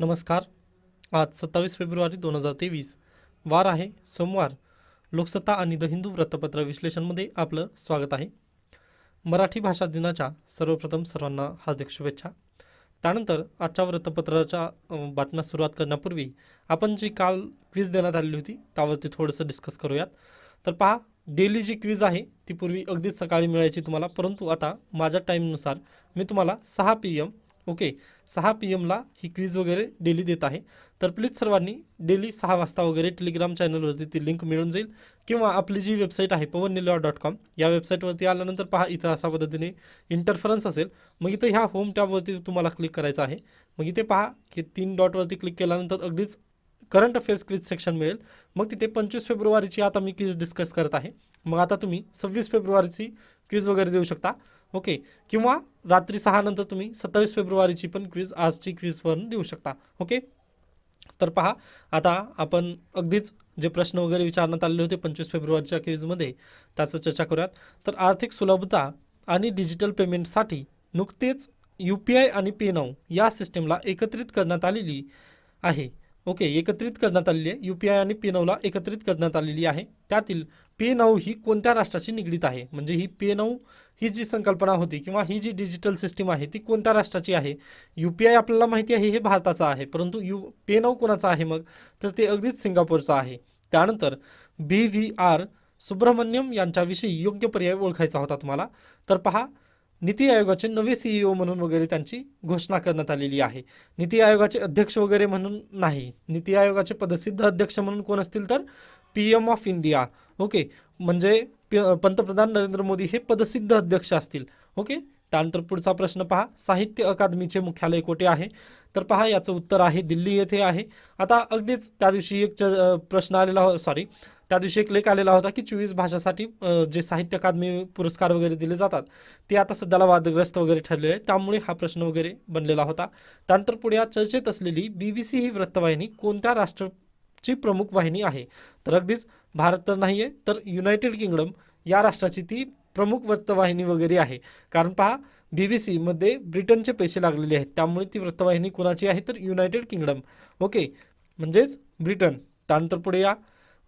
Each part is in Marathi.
नमस्कार. आज 27 फेब्रुवारी 2023 वार आहे सोमवार. लोकसत्ता आणि द हिंदू वृत्तपत्र विश्लेषणमध्ये आपलं स्वागत आहे. मराठी भाषा दिनाच्या सर्वप्रथम सर्वांना हार्दिक शुभेच्छा. त्यानंतर आजच्या वृत्तपत्राच्या बातम्या सुरुवात करण्यापूर्वी आपण जी काल क्विज देण्यात आलेली होती त्यावरती थोडंसं डिस्कस करूयात. तर पहा, डेली जी क्विज आहे ती पूर्वी अगदीच सकाळी मिळायची तुम्हाला, परंतु आता माझ्या टाईमनुसार मी तुम्हाला 6 PM, ओके, 6 PM ही क्विज वगैरे डेली देत आहे. तर प्लीज सर्वांनी डेली 6 वाजता वगैरे टेलिग्राम चॅनलवरती ती लिंक मिळून जाईल, किंवा आपली जी वेबसाईट आहे पवननिलवाड.com या वेबसाईटवरती आल्यानंतर पहा, इथं अशा पद्धतीने इंटरफरन्स असेल. मग इथं ह्या होम टॅबवरती तुम्हाला क्लिक करायचं आहे. मग इथे पहा की 3 डॉटवरती क्लिक केल्यानंतर अगदीच करंट अफेअर्स क्विज सेक्शन मिळेल. मग तिथे 25 फेब्रुवारीची आता मी क्विज डिस्कस करत आहे. मग आता तुम्ही 26 फेब्रुवारीची क्विज वगैरे देऊ शकता, ओके, किंवा रात्री 6 नंतर तुम्ही 27 फेब्रुवारीची पण क्विज आजची क्विजवरून देऊ शकता, ओके. तर पहा, आता आपण अगदीच जे प्रश्न वगैरे विचारण्यात आलेले होते 25 फेब्रुवारीच्या क्विजमध्ये त्याचं चर्चा करूयात. तर आर्थिक सुलभता आणि डिजिटल पेमेंटसाठी नुकतेच UPI आणि पेनाव या सिस्टमला एकत्रित करण्यात आलेली आहे, ओके, एकत्रित करण्यात आलेली आहे. UPI आणि पेनावला एकत्रित करण्यात आलेली आहे. त्यातील पेनाव ही कोणत्या राष्ट्राशी निगडीत आहे, म्हणजे ही पेनाव ही जी संकल्पना होती किंवा ही जी डिजिटल सिस्टीम आहे ती कोणत्या राष्ट्राची आहे. UPI आपल्याला माहिती आहे हे भारताचं आहे, परंतु पेनाव कोणाचं आहे मग, तर ते अगदीच सिंगापूरचं आहे. त्यानंतर BVR सुब्रमण्यम यांच्याविषयी योग्य पर्याय ओळखायचा होता तुम्हाला. तर पहा, नीती आयोगाचे नवे CEO म्हणून वगैरे त्यांची घोषणा करण्यात आलेली आहे. नीती आयोगाचे अध्यक्ष वगैरे म्हणून नाही, नीती आयोगाचे पदसिद्ध अध्यक्ष म्हणून कोण असतील तर PM ऑफ इंडिया, ओके, म्हणजे पंतप्रधान नरेंद्र मोदी हे पदसिद्ध अध्यक्ष असतील, ओके. त्यानंतर पुढचा प्रश्न पहा, साहित्य अकादमीचे मुख्यालय कोठे आहे. तर पहा, याचं उत्तर आहे दिल्ली येथे आहे. आता अगदीच त्या दिवशी एक प्रश्न आलेला त्या दिवशी एक लेख आलेला होता की 24 भाषासाठी जे साहित्य अकादमी पुरस्कार वगैरे दिले जातात ते आता सध्याला वादग्रस्त वगैरे ठरलेले आहे, त्यामुळे हा प्रश्न वगैरे बनलेला होता. त्यानंतर पुढे चर्चेत असलेली BBC ही वृत्तवाहिनी कोणत्या राष्ट्राची प्रमुख वाहिनी आहे. तर अगदीच भारत तर नाही आहे, तर युनायटेड किंगडम या राष्ट्राची ती प्रमुख वृत्तवाहिनी वगैरे आहे. कारण पहा, BBC मध्ये ब्रिटनचे पैसे लागलेले आहेत, त्यामुळे ती वृत्तवाहिनी कुणाची आहे तर युनायटेड किंगडम, ओके, म्हणजेच ब्रिटन. त्यानंतर पुढे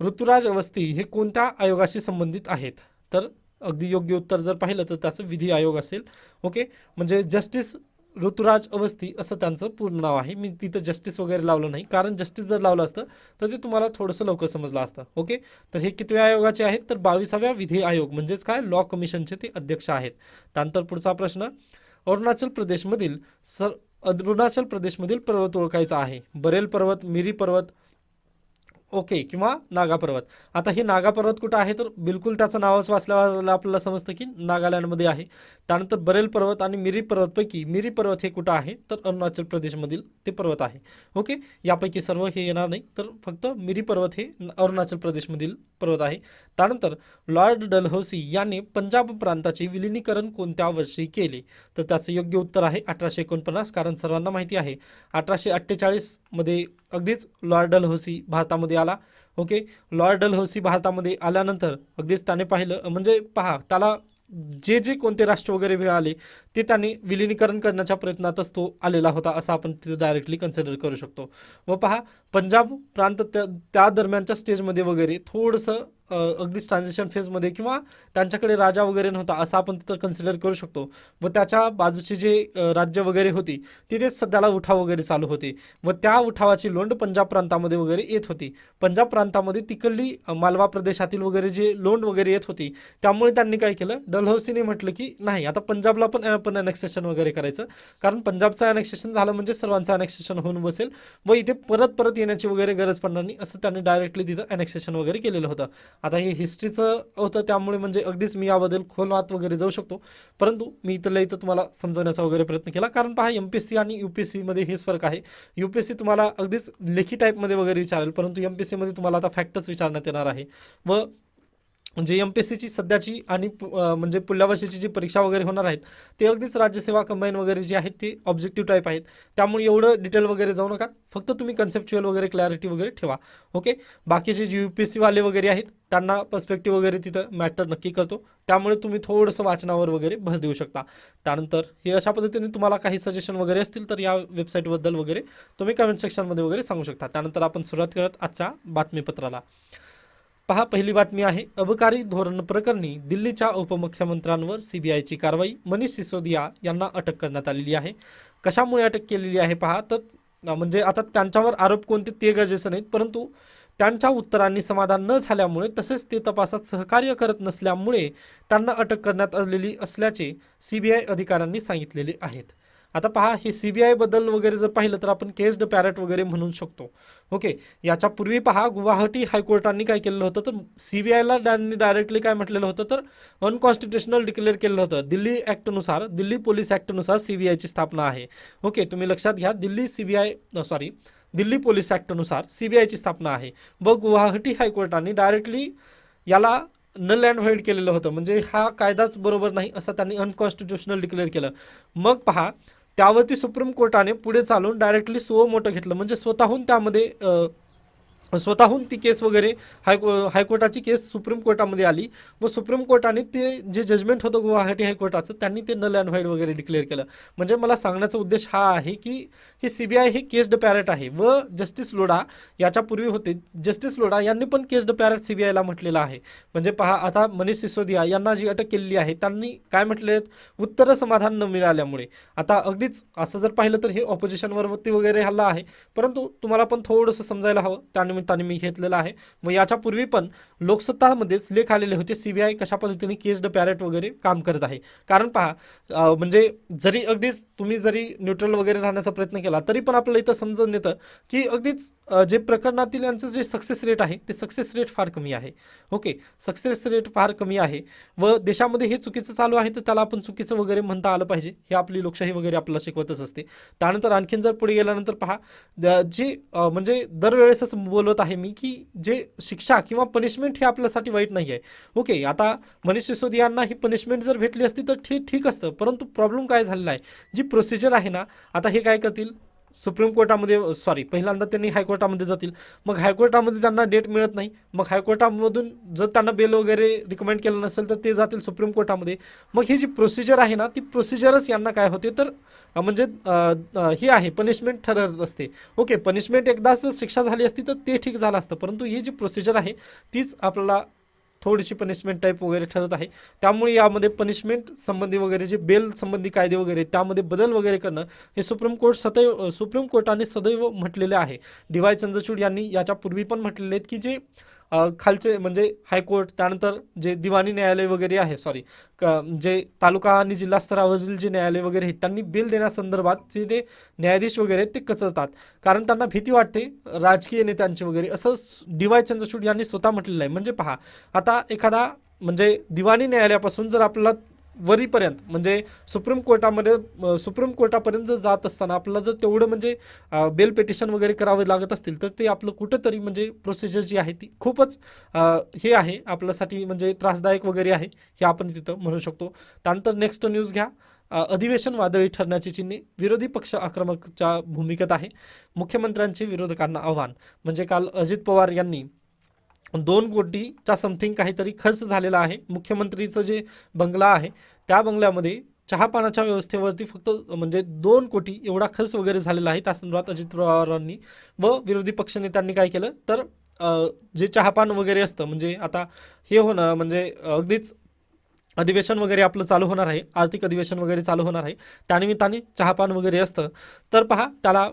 ऋतुराज अवस्थी हे कोणत्या आयोगाशी संबंधित आहेत. तर अगदी योग्य उत्तर जर पाहिलं तर त्याचं विधी आयोग असेल, ओके, म्हणजे जस्टिस ऋतुराज अवस्थी असं त्यांचं पूर्ण नाव आहे. मी तिथं जस्टिस वगैरे लावलं नाही, कारण जस्टिस जर लावलं असतं तर ते तुम्हाला थोडंसं लवकर समजलं असतं, ओके. तर हे कितव्या आयोगाचे आहेत तर 22व्या विधी आयोग, म्हणजेच काय, लॉ कमिशनचे ते अध्यक्ष आहेत. त्यानंतर पुढचा प्रश्न, अरुणाचल प्रदेशमधील अरुणाचल प्रदेशमधील पर्वत ओळखायचा आहे. बरेल पर्वत, मिरी पर्वत, ओके, किंवा नागा पर्वत. आता हे नागा पर्वत कुठं आहे तर बिलकुल त्याचं नावच वाचल्यावर आपल्याला समजतं की नागालँडमध्ये आहे. त्यानंतर बरेल पर्वत आणि मिरी पर्वतपैकी मिरी पर्वत हे कुठं आहे तर अरुणाचल प्रदेशमधील ते पर्वत आहे, ओके. यापैकी सर्व हे येणार नाही, तर फक्त मिरी पर्वत हे अरुणाचल प्रदेशमधील पर्वत आहे. त्यानंतर लॉर्ड डलहौसी याने पंजाब प्रांताचे विलिनीकरण कोणत्या वर्षी केले. तर त्याचं योग्य उत्तर आहे 1849, कारण सर्वांना माहिती आहे 1848मध्ये अगदीच लॉर्ड डलहौसी भारतामध्ये आला, ओके. लॉर्ड डलहौसी भारतामध्ये आल्यानंतर अगदीच त्याने पाहिलं, म्हणजे पहा, त्याला जे जे कोणते राष्ट्र वगैरे मिळाले ते त्यांनी विलिनीकरण करण्याच्या प्रयत्नातच तो आलेला होता, असं आपण तिथे डायरेक्टली कन्सिडर करू शकतो. व पहा, पंजाब प्रांत त्या दरम्यानच्या स्टेजमध्ये वगैरे थोडंसं अगदीच ट्रान्झिशन फेजमध्ये किंवा त्यांच्याकडे राजा वगैरे नव्हता असं आपण तिथं कन्सिडर करू शकतो. व त्याच्या बाजूची जे राज्य वगैरे होती तिथेच सध्याला उठाव वगैरे चालू होते, व त्या उठावाची लोंढ पंजाब प्रांतामध्ये वगैरे येत होती. पंजाब प्रांतामध्ये तिकडली मालवा प्रदेशातील वगैरे जे लोंढ वगैरे येत होती, त्यामुळे त्यांनी काय केलं, डलहौसीने म्हटलं की नाही, आता पंजाबला पण आपण अनेक्सेशन वगैरे करायचं, कारण पंजाबचं अनेक्सेशन झालं म्हणजे सर्वांचं अनेक्सेशन होऊन बसेल व इथे परत परत येण्याची वगैरे गरज पडणार नाही, असं त्यांनी डायरेक्टली तिथं अनेक्सेशन वगैरे केलेलं होतं. आता हे हिस्ट्रीचं होतं, त्यामुळे म्हणजे अगदीच मी याबद्दल खोलवात वगैरे जाऊ शकतो, परंतु मी इथल्या इथं तुम्हाला समजवण्याचा वगैरे प्रयत्न केला. कारण पहा, MPSC आणि UPSC मध्ये हेच फरक आहे. UPSC तुम्हाला अगदीच लेखी टाईपमध्ये वगैरे विचारेल, परंतु MPSC मध्ये तुम्हाला आता फॅक्टच विचारण्यात येणार आहे. व म्हणजे एमपीएससीची सध्याची आणि म्हणजे पुढल्या वर्षीची जी परीक्षा वगैरे होणार आहेत ते अगदीच राज्यसेवा कंबाईन वगैरे जे आहेत ते ऑब्जेक्टिव्ह टाईप आहेत. त्यामुळे एवढं डिटेल वगैरे जाऊ नका, फक्त तुम्ही कन्सेप्च्युअल वगैरे क्लॅरिटी वगैरे ठेवा. ओके. बाकीचे जे UPSC वाले वगैरे आहेत त्यांना पर्स्पेक्टिव्ह वगैरे तिथं मॅटर नक्की करतो, त्यामुळे तुम्ही थोडंसं वाचनावर वगैरे भर देऊ शकता. त्यानंतर हे अशा पद्धतीने तुम्हाला काही सजेशन वगैरे असतील तर या वेबसाईटबद्दल वगैरे तुम्ही कमेंट सेक्शनमध्ये वगैरे सांगू शकता. त्यानंतर आपण सुरुवात करत आजच्या बातमीपत्राला. पहा, पहिली बातमी आहे, अबकारी धोरण प्रकरणी दिल्लीच्या उपमुख्यमंत्र्यांवर CBIची कारवाई. मनीष सिसोदिया यांना अटक करण्यात आलेली आहे. कशामुळे अटक केलेली आहे पहा, तर म्हणजे आता त्यांच्यावर आरोप कोणते ते गरजेचं नाहीत, परंतु त्यांच्या उत्तरांनी समाधान न झाल्यामुळे तसेच ते तपासात सहकार्य करत नसल्यामुळे त्यांना अटक करण्यात आलेली असल्याचे CBI अधिकाऱ्यांनी सांगितलेले आहेत. आता पहा, हे CBI बद्दल वगैरे जर पाहिलं तर आपण केस्ड पॅरेट वगैरे म्हणू शकतो. ओके. याच्यापूर्वी पहा, गुवाहाटी हायकोर्टाने काय केलेलं होतं, तर CBIला डायरेक्टली काय म्हटलेलं होतं, तर अनकॉन्स्टिट्युशनल डिक्लेअर केलेलं होतं. दिल्ली ॲक्टनुसार, दिल्ली पोलीस ॲक्टनुसार CBIची स्थापना आहे. ओके, तुम्ही लक्षात घ्या, दिल्ली पोलीस ॲक्टनुसार CBIची स्थापना आहे. व गुवाहाटी हायकोर्टाने डायरेक्टली याला नल अँड व्हाईड केलेलं होतं, म्हणजे हा कायदाच बरोबर नाही असं त्यांनी अनकॉन्स्टिट्युशनल डिक्लेअर केलं. मग पहा, त्यावरती सुप्रीम कोर्टाने पुढे चालून डायरेक्टली सुओ मोटो घेतलं, म्हणजे स्वतःहून ती केस वगैरे हायकोर्टाची केस सुप्रीम कोर्टामध्ये आली व सुप्रीम कोर्टाने ते जे जजमेंट होतं गुवाहाटी हायकोर्टाचं त्यांनी ते नल अँड व्हाईड वगैरे डिक्लेअर केलं. म्हणजे मला सांगण्याचा उद्देश हा आहे की हे CBI हे केस्ड पॅरेट आहे व जस्टिस लोढा याच्यापूर्वी होते, जस्टिस लोढा यांनी पण केस्ड पॅरेट CBIला म्हटलेलं आहे. म्हणजे पहा, आता मनीष सिसोदिया यांना जी अटक केलेली आहे त्यांनी काय म्हटले आहेत, उत्तरं समाधान न मिळाल्यामुळे. आता अगदीच असं जर पाहिलं तर हे ऑपोजिशनवरती वगैरे हल्ला आहे, परंतु तुम्हाला पण थोडंसं समजायला हवं, त्यानिमित्ताने मी घेतलेलं आहे. व याच्यापूर्वी पण लोकसत्तामध्येच लेख आलेले होते CBI कशा पद्धतीने केस्ड पॅरेट वगैरे काम करत आहे. कारण पहा, म्हणजे जरी अगदीच तुम्ही जरी न्यूट्रल वगैरे राहण्याचा प्रयत्न केला तरी पण आपल्याला इथं समजून येतं की अगदीच जे प्रकरणातील यांचं जे सक्सेस रेट आहे ते सक्सेस रेट फार कमी आहे. ओके, सक्सेस रेट फार कमी आहे व देशामध्ये हे चुकीचं चालू आहे तर त्याला आपण चुकीचं वगैरे म्हणता आलं पाहिजे, हे आपली लोकशाही वगैरे आपल्याला शिकवतच असते. त्यानंतर आणखीन जर पुढे गेल्यानंतर पहा, जे म्हणजे दरवेळेसच बोलत आहे मी की जे शिक्षा किंवा पनिशमेंट हे आपल्यासाठी वाईट नाही आहे. ओके, आता मनीष सिसोदियांना ही पनिशमेंट जर भेटली असती तर ठीक असतं, परंतु प्रॉब्लेम काय झालेला आहे, जी प्रोसिजर आहे ना, आता हे काय करतील, सुप्रीम कोर्टामध्ये पहिल्यांदा त्यांनी हायकोर्टामध्ये जातील, मग हायकोर्टामध्ये त्यांना डेट मिळत नाही, मग हायकोर्टामधून जर त्यांना बेल वगैरे रिकमेंड केलं नसेल तर ते जातील सुप्रीम कोर्टामध्ये. मग ही जी प्रोसिजर आहे ना, ती प्रोसिजरच यांना काय होते तर म्हणजे ही आहे पनिशमेंट ठरत असते. ओके, पनिशमेंट एकदाच शिक्षा झाली असती तर ते ठीक झालं असतं, परंतु ही जी प्रोसिजर आहे तीच आपल्याला थोडीशी पनिशमेंट टाईप वगैरे ठरत आहे. त्यामुळे यामध्ये पनिशमेंट संबंधी वगैरे जे बेल संबंधी कायदे वगैरे त्यामध्ये बदल वगैरे करणं हे सुप्रीम कोर्टाने सदैव म्हटलेले आहे. DY चंद्रचूड यांनी याच्यापूर्वी पण म्हटलेले आहेत की जे खालचे म्हणजे हायकोर्ट, त्यानंतर जे दिवाणी न्यायालय वगैरे आहे, जे तालुका आणि जिल्हा स्तरावरील जे न्यायालय वगैरे आहेत त्यांनी बिल देण्यासंदर्भात जे न्यायाधीश वगैरे आहेत ते कचरतात, कारण त्यांना भीती वाटते राजकीय नेत्यांची वगैरे, असं DY चंद्रचूड यांनी स्वतः म्हटलेलं आहे. म्हणजे पहा, आता एखादा म्हणजे दिवाणी न्यायालयापासून जर आपल्याला वरीपर्यंत म्हणजे सुप्रीम कोर्टापर्यंत जर जात असताना आपल्याला जर तेवढं म्हणजे बेल पिटिशन वगैरे करावे लागत असतील तर ते आपलं कुठंतरी म्हणजे प्रोसिजर जी आहे ती खूपच हे आहे आपल्यासाठी म्हणजे त्रासदायक वगैरे आहे, हे आपण तिथं म्हणू शकतो. त्यानंतर नेक्स्ट न्यूज घ्या. अधिवेशन वादळी ठरण्याची चिन्हे, विरोधी पक्ष आक्रमकच्या भूमिकेत आहे, मुख्यमंत्र्यांचे विरोधकांना आव्हान. म्हणजे काल अजित पवार यांनी 2 कोटीचा समथिंग काहीतरी खर्च झालेला आहे. मुख्यमंत्रीचं जे बंगला आहे त्या बंगल्यामध्ये चहापानाच्या व्यवस्थेवरती फक्त म्हणजे 2 कोटी एवढा खर्च वगैरे झालेला आहे. त्या संदर्भात अजित पवारांनी व विरोधी पक्षनेत्यांनी काय केलं तर जे चहापान वगैरे असतं, म्हणजे आता हे होणं म्हणजे अगदीच अधिवेशन वगैरे आपलं चालू होणार आहे, आर्थिक अधिवेशन वगैरे चालू होणार आहे, त्यानिमित्ताने चहापान वगैरे असतं, तर पहा त्याला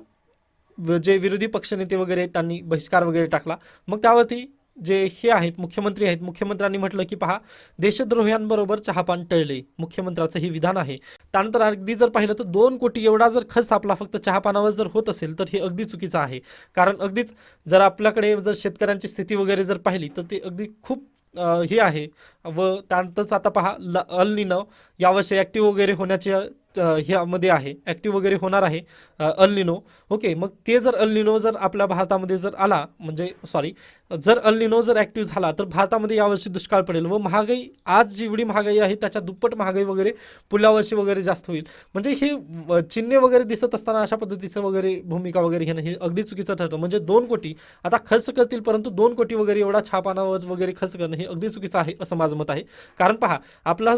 जे विरोधी पक्षनेते वगैरे त्यांनी बहिष्कार वगैरे टाकला. मग त्यावरती जे हे आहेत मुख्यमंत्र्यांनी म्हटलं की पहा, देशद्रोह्यांबरोबर चहापान टळले, मुख्यमंत्र्याचं हे विधान आहे. त्यानंतर अगदी जर पाहिलं तर 2 कोटी एवढा जर खर्च आपला फक्त चहापानावर जर होत असेल तर हे अगदी चुकीचं आहे. कारण अगदीच जर आपल्याकडे जर शेतकऱ्यांची स्थिती वगैरे जर पाहिली तर ते अगदी खूप हे आहे. व त्यानंतरच आता पहा, अल निनो यावर्षी ॲक्टिव्ह वगैरे होण्याची ह्यामध्ये आहे, ॲक्टिव्ह वगैरे होणार आहे अल निनो. ओके, मग ते जर अल निनो जर आपल्या भारतामध्ये जर आला, म्हणजे सॉरी, जर अल निनो जर ॲक्टिव्ह झाला तर भारतामध्ये यावर्षी दुष्काळ पडेल व महागाई, आज जेवढी महागाई आहे त्याच्या दुप्पट महागाई वगैरे पुढल्या वर्षी वगैरे जास्त होईल. म्हणजे हे चिन्हे वगैरे दिसत असताना अशा पद्धतीचं वगैरे भूमिका वगैरे घेणं हे अगदी चुकीचं ठरतं. म्हणजे 2 कोटी आता खर्च करतील, परंतु 2 कोटी वगैरे एवढा छापानावर वगैरे खर्च करणं हे अगदी चुकीचं आहे असं माझं मत आहे. कारण पहा, आपला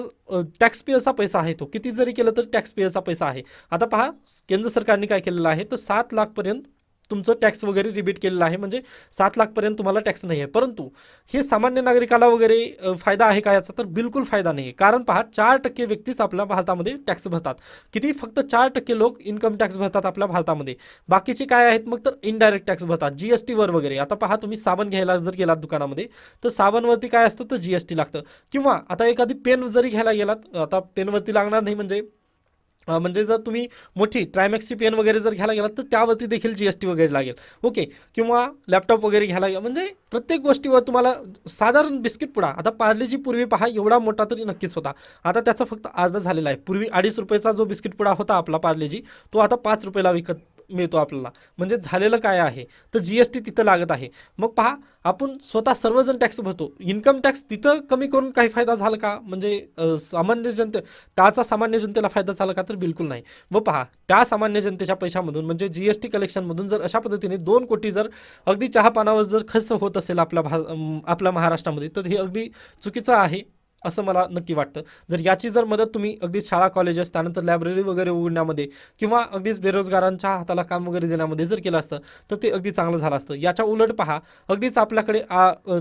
टॅक्स पेयरचा पैसा आहे, तो किती जरी केलं तर टॅक्स पेयरचा पैसा आहे. आता पहा, केंद्र सरकारने काय केलेलं आहे तर 7 लाखपर्यंत तुमचं टॅक्स वगैरे रिबीट केलेलं आहे, म्हणजे 7 लाखपर्यंत तुम्हाला टॅक्स नाही आहे. परंतु हे सामान्य नागरिकाला वगैरे फायदा आहे का याचा, तर बिलकुल फायदा नाही आहे. कारण पहा, 4% व्यक्तीच आपल्या भारतामध्ये टॅक्स भरतात. किती, फक्त 4% लोक इन्कम टॅक्स भरतात आपल्या भारतामध्ये. बाकीचे काय आहेत मग, तर इनडायरेक्ट टॅक्स भरतात GST वर वगैरे. आता पहा, तुम्ही साबण घ्यायला जर गेलात दुकानामध्ये तर साबणवरती काय असतं तर GST लागतं. किंवा आता एखादी पेन जरी घ्यायला गेलात, आता पेनवरती लागणार नाही, म्हणजे जर तुम्ही मोठी ट्रायमॅक्सची पेन वगैरे जर घ्यायला गेलात तर त्यावरती देखील GST वगैरे लागेल. ओके, किंवा लॅपटॉप वगैरे घ्यायला गेला, म्हणजे प्रत्येक गोष्टीवर तुम्हाला, साधारण बिस्किट पुडा, आता पार्लेजी पूर्वी पहा एवढा मोठा तरी नक्कीच होता, आता त्याचा फक्त अर्धा झालेला आहे. पूर्वी 2.5 रुपयाचा जो बिस्किट पुडा होता आपला पार्लेजी, तो आता 5 रुपयाला विकत मिळतो आपल्याला. म्हणजे झालेलं काय आहे तर GST तिथं लागत आहे. मग पहा, आपण स्वतः सर्वजण टॅक्स भरतो, इन्कम टॅक्स तिथं कमी करून काही फायदा झाला का, म्हणजे सामान्य त्याचा सामान्य जनतेला फायदा झाला का, तर बिलकुल नाही. व पहा, त्या सामान्य जनतेच्या पैशामधून म्हणजे GST कलेक्शनमधून जर अशा पद्धतीने 2 कोटी जर अगदी चहा पानावर जर खर्च होत असेल आपल्या महाराष्ट्रामध्ये, तर हे अगदी चुकीचं आहे असं मला नक्की वाटतं. जर याची जर मदत तुम्ही अगदी शाळा कॉलेजेस, त्यानंतर लायब्ररी वगैरे उघडण्यामध्ये किंवा अगदीच बेरोजगारांच्या हाताला काम वगैरे देण्यामध्ये जर केलं असतं तर ते अगदी चांगलं झालं असतं. याच्या उलट पहा, अगदीच आपल्याकडे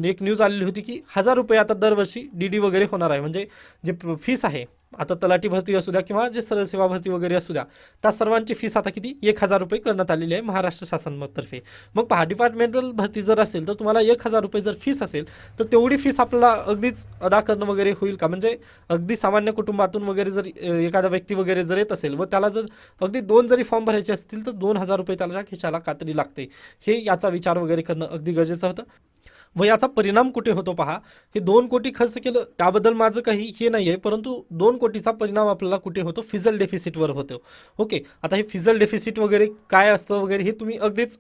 एक न्यूज आलेली होती की 1,000 रुपये आता दरवर्षी DD वगैरे होणार आहे. म्हणजे जे फीस आहे, आता तलाठी भरती असू द्या किंवा जे सरळ सेवा भरती वगैरे असू द्या, त्या सर्वांची फीस आता किती, 1,000 रुपये करण्यात आलेली आहे महाराष्ट्र शासनातर्फे. मग पहा, डिपार्टमेंटल भरती जर असेल तर तुम्हाला 1,000 रुपये जर फीस असेल तर तेवढी फीस आपल्याला अगदीच अदा करणं वगैरे होईल का? म्हणजे अगदी सामान्य कुटुंबातून वगैरे जर एखादा व्यक्ती वगैरे जर येत असेल व त्याला जर अगदी 2 जरी फॉर्म भरायचे असतील तर 2,000 रुपये त्याला खिशाला कातरी लागते. हे याचा विचार वगैरे करणं अगदी गरजेचं होतं. व याचा परिणाम कुठे होतो पहा, हे 2 कोटी खर्च केलं त्याबद्दल माझं काही हे नाही आहे, परंतु 2 कोटीचा परिणाम आपल्याला कुठे होतो, फिजल डेफिसिटवर होतो. ओके, आता हे फिजल डेफिसिट वगैरे काय असतं वगैरे हे तुम्ही अगदीच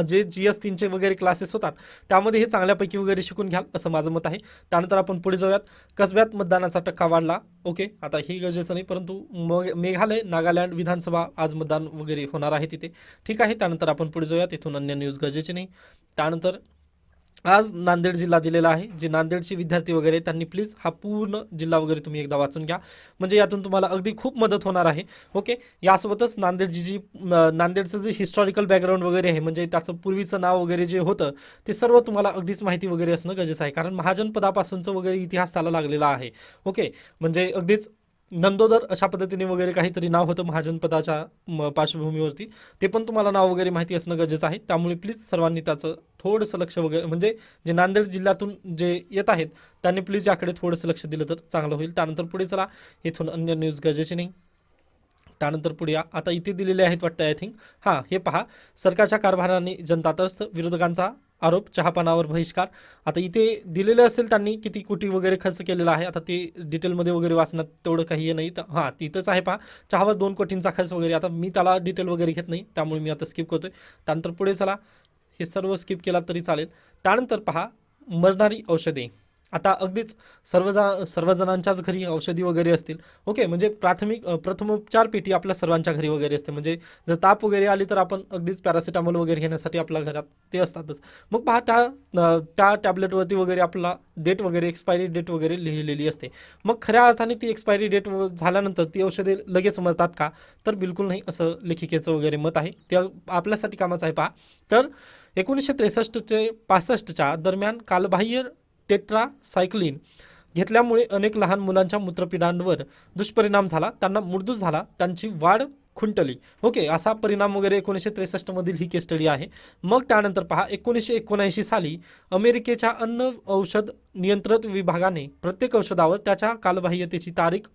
जे GS3चे वगैरे क्लासेस होतात त्यामध्ये हे चांगल्यापैकी वगैरे शिकून घ्याल असं माझं मत आहे. त्यानंतर आपण पुढे जाऊयात. कसब्यात मतदानाचा टक्का वाढला. ओके, आता ही गरजेचं नाही, परंतु मेघालय, नागालँड विधानसभा आज मतदान वगैरे होणार आहे तिथे. ठीक आहे, त्यानंतर आपण पुढे जाऊयात. इथून अन्य न्यूज गरजेची नाही. त्यानंतर आज नांदेड जिल्हा दिलेला आहे. जे नांदेडचे विद्यार्थी वगैरे त्यांनी प्लीज हा पूर्ण जिल्हा वगैरे तुम्ही एकदा वाचून घ्या, म्हणजे यातून तुम्हाला अगदी खूप मदत होणार आहे. ओके, यासोबतच नांदेडचं जे हिस्टॉरिकल बॅकग्राऊंड वगैरे आहे, म्हणजे त्याचं पूर्वीचं नाव वगैरे जे होतं ते सर्व तुम्हाला अगदीच माहिती वगैरे असणं गरजेचं आहे. कारण महाजनपदापासूनचं वगैरे इतिहास त्याला लागलेला आहे. ओके, म्हणजे अगदीच नंदोदर अशा पद्धतीने वगैरे काहीतरी नाव होतं महाजनपदाच्या पार्श्वभूमीवरती, ते पण तुम्हाला नाव वगैरे माहिती असणं गरजेचं आहे. त्यामुळे प्लीज सर्वांनी त्याचं थोडंसं लक्ष वगैरे, म्हणजे जे नांदेड जिल्ह्यातून जे येत आहेत त्यांनी प्लीज याकडे थोडंसं लक्ष दिलं तर चांगलं होईल. त्यानंतर पुढे चला, इथून अन्य न्यूज गरजेची नाही. त्यानंतर पुढे या, आता इथे दिलेले आहेत वाटतं आय थिंक. हां, हे पहा, सरकारच्या कारभाराने जनता त्रस्त, विरोधकांचा आरोप, चहापानावर बहिष्कार. आता इथे दिलेलं असेल त्यांनी किती कोटी वगैरे खर्च केलेला आहे, आता ते डिटेलमध्ये वगैरे वाचण्यात तेवढं काही हे नाही. तर हां, तिथंच आहे पहा, चहावर 2 कोटींचा खर्च वगैरे. आता मी त्याला डिटेल वगैरे घेत नाही, त्यामुळे मी आता स्किप करतोय. त्यानंतर पुढे चला, हे सर्व स्किप केला तरी चालेल. त्यानंतर पहा, मरणारी औषधे. आता अगदीच सर्वजणांच्याच घरी औषधी वगैरे असतील. ओके, म्हणजे प्रथमोपचार पेटी आपल्या सर्वांच्या घरी वगैरे असते. म्हणजे जर ताप वगैरे आली तर आपण अगदीच पॅरासिटामॉल वगैरे घेण्यासाठी आपल्या घरात ते असतातच. मग पहा, त्या टॅबलेटवरती वगैरे आपला डेट वगैरे, एक्सपायरी डेट वगैरे लिहिलेली असते. मग खऱ्या अर्थाने ती एक्सपायरी डेट झाल्यानंतर ती औषधे लगेच मरतात का, तर बिलकुल नाही, असं लेखिकेचं वगैरे मत आहे. ते आपल्यासाठी कामाचं आहे. पहा, तर 1963 ते 65च्या दरम्यान कालबाह्य टेट्रासायक्लिन घेतल्यामुळे अनेक लहान मुलांच्या मूत्रपिंडांवर दुष्परिणाम झाला, त्यांना मृत्यू झाला, त्यांची वाढ खुंटली. ओके, असा परिणाम वगैरे 1963 मधील ही केस स्टडी आहे. मग त्यानंतर पहा, 1979 साली अमेरिकेच्या अन्न औषध नियंत्रण विभागाने प्रत्येक औषधावर त्याच्या कालबाह्यतेची तारीख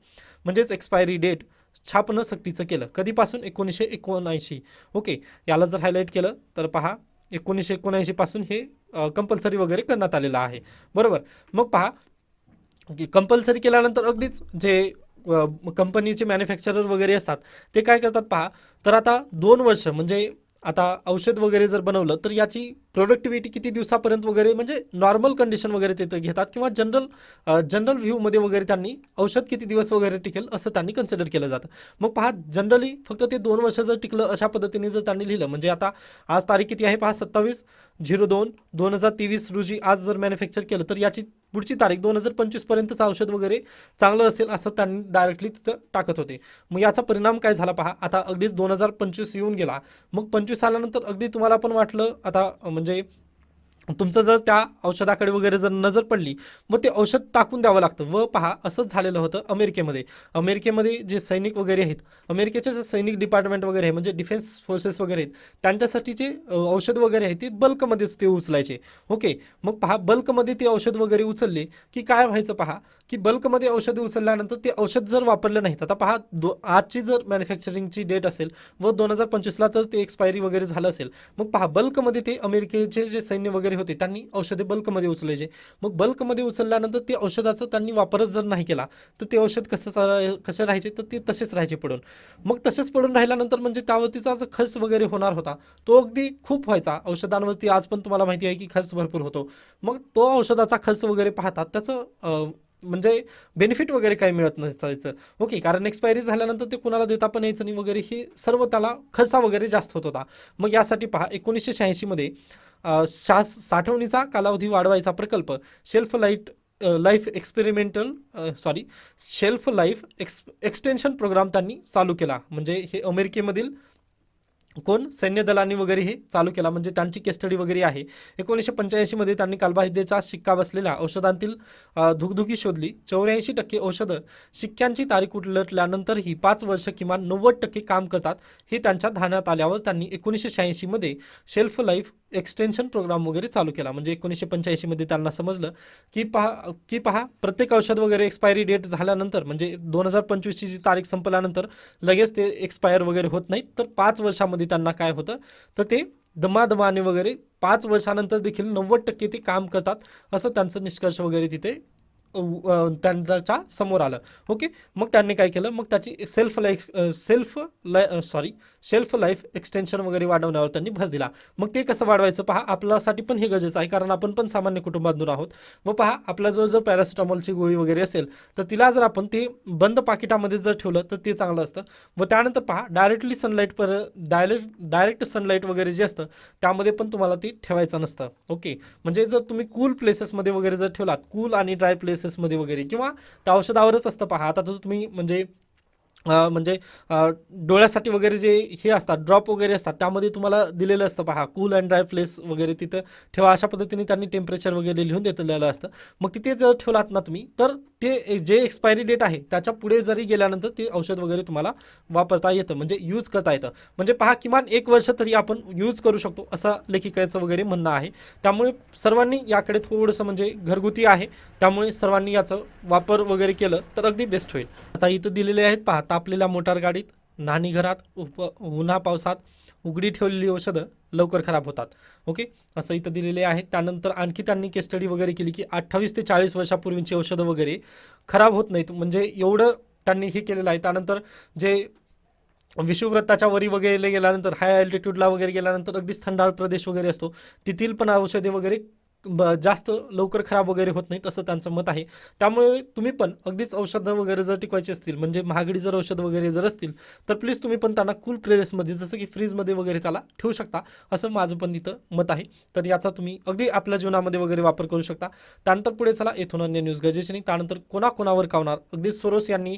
म्हणजेच एक्सपायरी डेट छापणं सक्तीचं केलं. कधीपासून, 1979. ओके, याला जर हायलाईट केलं तर पहा, 1979 पासून हे कंपल्सरी वगैरे करण्यात आलेलं आहे. बरोबर. मग पहा, की कंपल्सरी केल्यानंतर अगदीच जे कंपनीचे मॅन्युफॅक्चरर वगैरे असतात ते काय करतात पहा, तर आता 2 वर्ष म्हणजे आता औषध वगैरे जर बनवलं तर याची प्रोडक्टिव्हिटी किती दिवसापर्यंत वगैरे म्हणजे नॉर्मल कंडिशन वगैरे तिथं घेतात किंवा जनरल व्ह्यूमध्ये वगैरे त्यांनी औषध किती दिवस वगैरे टिकेल असं त्यांनी कन्सिडर केलं जातं. मग पहा जनरली फक्त ते 2 वर्ष जर टिकलं अशा पद्धतीने जर त्यांनी लिहिलं म्हणजे आता आज तारीख किती आहे पहा 27/02/2023 रोजी आज जर मॅन्युफॅक्चर केलं तर याची पुढची तारीख 2025 पर्यंतचं औषध वगैरे चांगलं असेल असं त्यांनी डायरेक्टली तिथं टाकत होते. मग याचा परिणाम काय झाला पहा, आता अगदीच 2025 येऊन गेला, मग 25 आल्यानंतर अगदी तुम्हाला पण वाटलं आता म्हणजे तुमचं जर त्या औषधाकडे वगैरे जर नजर पडली मग ते औषध टाकून द्यावं लागतं. व पहा असंच झालेलं होतं अमेरिकेमध्ये जे सैनिक वगैरे आहेत, अमेरिकेचे जे सैनिक डिपार्टमेंट वगैरे आहे म्हणजे डिफेन्स फोर्सेस वगैरे आहेत त्यांच्यासाठी जे औषध वगैरे आहे ते बल्कमध्येच ते उचलायचे. ओके, मग पहा बल्कमध्ये ते औषध वगैरे उचलले की काय व्हायचं पहा, की बल्कमध्ये औषध उचलल्यानंतर ते औषध जर वापरलं नाहीत, आता पहा आजची जर मॅन्युफॅक्चरिंगची डेट असेल व 2025ला तर ते एक्सपायरी वगैरे झालं असेल, मग पहा बल्कमध्ये ते अमेरिकेचे जे सैन्य वगैरे होते त्यांनी औषधे बल्कमध्ये उचलायचे. मग बल्कमध्ये उचलल्यानंतर ते औषधाचं त्यांनी वापरच जर नाही केला तर ते औषध कसं राहायचे, तर ते तसेच राहायचे पडून. मग तसेच पडून राहिल्यानंतर म्हणजे त्यावरतीचा जो खर्च वगैरे होणार होता तो अगदी खूप व्हायचा. औषधांवरती आज पण तुम्हाला माहिती आहे की खर्च भरपूर होतो. मग तो औषधाचा खर्च वगैरे पाहतात त्याचं म्हणजे बेनिफिट वगैरे काही मिळत नसायचं. ओके, कारण एक्सपायरी झाल्यानंतर ते कुणाला देता पण यायचं नाही वगैरे, हे सर्व त्याला खर्चा वगैरे जास्त होत होता. मग यासाठी पहा 1986मध्ये साठवणीचा कालावधी वाढवायचा प्रकल्प shelf light life experimental sorry shelf life extension program त्यांनी चालू केला. म्हणजे हे अमेरिकेमधील कोण सैन्य दलांनी वगैरे हे चालू केला म्हणजे त्यांची केस स्टडी वगैरे आहे. 1985मध्ये त्यांनी कालबाह्यतेचा शिक्का बसलेल्या औषधांतील धुगधुगी शोधली. 84% औषधं शिक्क्यांची तारीख उलटल्यानंतरही 5 वर्ष किमान 90% काम करतात हे त्यांच्या ध्यानात आल्यावर त्यांनी 1986मध्ये शेल्फ लाईफ एक्सटेन्शन प्रोग्राम वगैरे चालू केला. म्हणजे 1985मध्ये त्यांना समजलं की पहा प्रत्येक औषध वगैरे एक्सपायरी डेट झाल्यानंतर म्हणजे 2025ची जी तारीख संपल्यानंतर लगेच ते एक्सपायर वगैरे होत नाहीत, तर 5 वर्षामध्ये त्यांना काय होतं तर ते दमादमाने वगैरे 5 वर्षानंतर देखील 90% ते काम करतात असं त्यांचं निष्कर्ष वगैरे तिथे त्यांच्या समोर आलं. ओके, मग त्यांनी काय केलं, मग त्याची शेल्फ लाईफ एक्सटेन्शन वगैरे वाढवण्यावर त्यांनी भर दिला. मग ते कसं वाढवायचं पहा, आपल्यासाठी पण हे गरजेचं आहे कारण आपण पण सामान्य कुटुंबातून आहोत. व पहा आपल्याजवळ जर पॅरासिटामॉलची गोळी वगैरे असेल तर तिला जर आपण ते बंद पाकिटामध्ये जर ठेवलं तर ते चांगलं असतं. व त्यानंतर पहा डायरेक्ट सनलाईट वगैरे जे असतं त्यामध्ये पण तुम्हाला ते ठेवायचं नसतं. ओके, म्हणजे जर तुम्ही कूल प्लेसेसमध्ये वगैरे जर ठेवलात, कूल आणि ड्राय प्लेसेसमध्ये वगैरे किंवा त्या औषधावरच असतं पहा. आता जसं तुम्ही डोळ्यासाठी वगैरे जे हे असतात ड्रॉप वगैरे असतात त्यामध्ये तुम्हाला दिलेलं असतं पहा कूल अँड ड्राय प्लेस वगैरे तिथं ठेवा, अशा पद्धतीने त्यांनी टेम्परेचर वगैरे लिहून देतलेलं असतं. मग तिथे जर ठेवलात ना तुम्ही तर ते जे एक्सपायरी डेट आहे त्याच्या पुढे जरी गेल्यानंतर ते औषध वगैरे तुम्हाला वापरता येतं म्हणजे यूज करता येतं. म्हणजे पहा किमान 1 वर्ष तरी आपण यूज करू शकतो असं लेखिकेचं वगैरे म्हणणं आहे. त्यामुळे सर्वांनी याकडे थोडंसं म्हणजे घरगुती आहे त्यामुळे सर्वांनी याचं वापर वगैरे केलं तर अगदी बेस्ट होईल. आता इथं दिलेले आहेत पहा, तापलेल्या मोटार गाडीत, न्हाणीघरात, उन्हा पावसात उघडी ठेवलेली औषधं लवकर खराब होतात. ओके, असं इथं दिलेले आहेत. त्यानंतर आणखी त्यांनी केस स्टडी वगैरे केली की 28 ते 40 वर्षापूर्वीची औषधं वगैरे खराब होत नाहीत म्हणजे एवढं त्यांनी हे केलेलं आहे. त्यानंतर जे विषुववृत्ताच्या वरी वगैरे गेल्यानंतर हाय अल्टिट्यूडला वगैरे गेल्यानंतर अगदीच थंडाळ प्रदेश वगैरे असतो तिथील पण औषधे वगैरे जास्त लवकर खराब वगैरे होत नाहीत असं त्यांचं मत आहे. त्यामुळे तुम्ही पण अगदीच औषधं वगैरे जर टिकवायची असतील म्हणजे महागडी जर औषधं वगैरे जर असतील तर प्लीज तुम्ही पण त्यांना कूल प्लेसमध्ये जसं की फ्रीजमध्ये वगैरे त्याला ठेवू शकता असं माझं पण इथं मत आहे. तर याचा तुम्ही अगदी आपल्या जीवनामध्ये वगैरे वापर करू शकता. त्यानंतर पुढे चला येथून अन्य न्यूज गरजेची नाही. त्यानंतर कोणाकोणावर कावणार, अगदी सोरोस यांनी